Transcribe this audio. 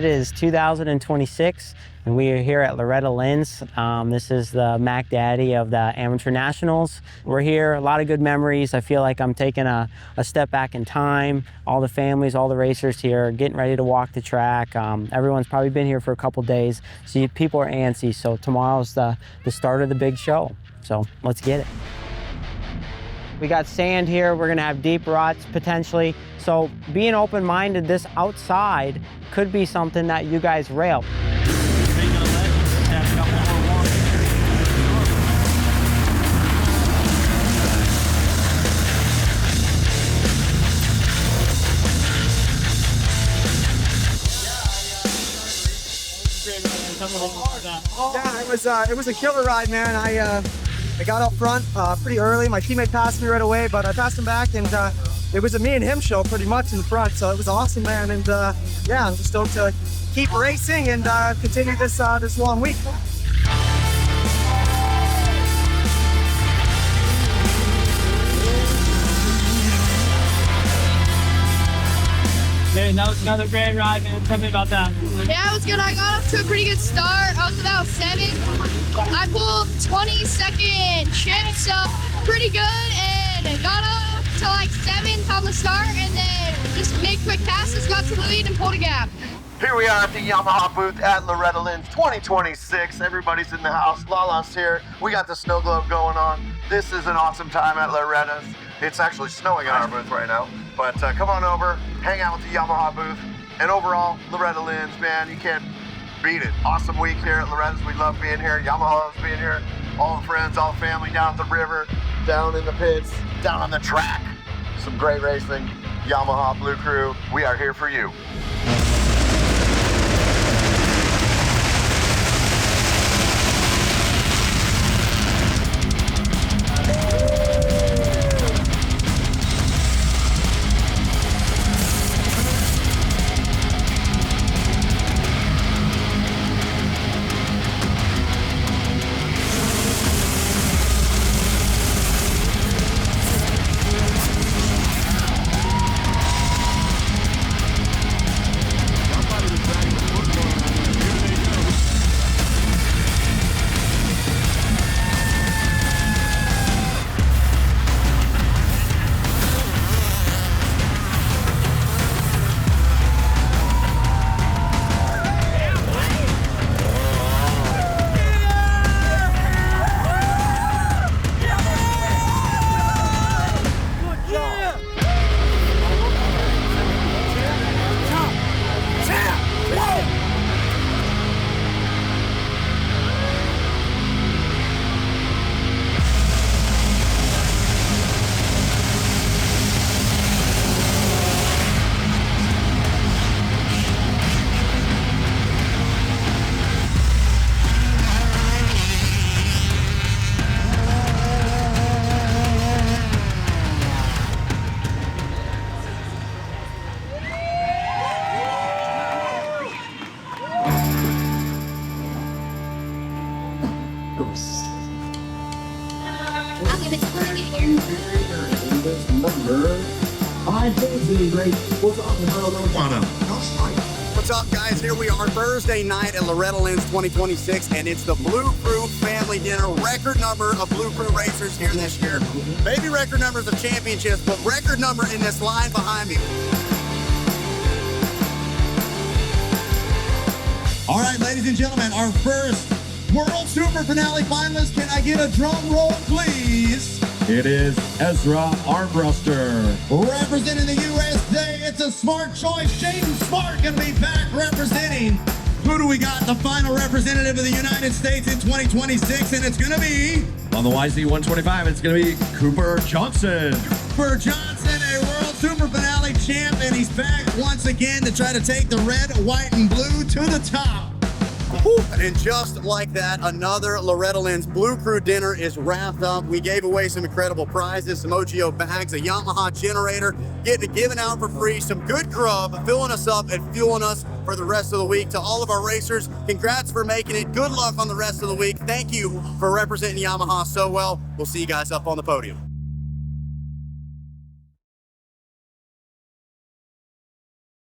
It is 2026, and we are here at Loretta Lynn's. This is the Mac Daddy of the Amateur Nationals. We're here, a lot of good memories. I feel like I'm taking a step back in time. All the families, all the racers here are getting ready to walk the track. Everyone's probably been here for a couple days, so people are antsy. So tomorrow's the start of the big show. So let's get it. We got sand here. We're gonna have deep ruts potentially. So being open-minded, this outside could be something that you guys rail. Yeah, it was a killer ride, man. I got up front pretty early. My teammate passed me right away, but I passed him back, and it was a me and him show pretty much in the front. So it was awesome, man. And yeah, I'm just stoked to keep racing and continue this long week. Man, that was another great ride, man. Tell me about that. Yeah, it was good. I got off to a pretty good start. I was about 7. I pulled 22nd chip, so pretty good. And I got up to like 7th on the start, and then just made quick passes, got to the lead, and pulled a gap. Here we are at the Yamaha booth at Loretta Lynn's 2026. Everybody's in the house. Lala's here. We got the snow globe going on. This is an awesome time at Loretta's. It's actually snowing at our booth right now. But come on over, hang out with the Yamaha booth. And overall, Loretta Lynn's, man, you can't beat it. Awesome week here at Loretta's. We love being here. Yamaha loves being here. All the friends, all the family down at the river, down in the pits, down on the track. Some great racing. Yamaha BLUCRU, we are here for you. What's up, guys? Here we are Thursday night at Loretta Lynn's 2026, and it's the BLUCRU family dinner. Record number of BLUCRU racers here this year. Maybe record numbers of championships, but record number in this line behind me. All right, ladies and gentlemen, our first World Super Finale finalist. Can I get a drum roll, please? It is Ezra Armbruster. Representing the USA, it's a smart choice. Jaydin Smart gonna be back representing. Who do we got? The final representative of the United States in 2026, and it's gonna be... On the YZ125, it's gonna be Cooper Johnson. Cooper Johnson, a World Super Finale champ, and he's back once again to try to take the red, white, and blue to the top. And just like that, another Loretta Lynn's BLUCRU dinner is wrapped up. We gave away some incredible prizes, some OGO bags, a Yamaha generator, getting it given out for free, some good grub, filling us up and fueling us for the rest of the week. To all of our racers, congrats for making it. Good luck on the rest of the week. Thank you for representing Yamaha so well. We'll see you guys up on the podium.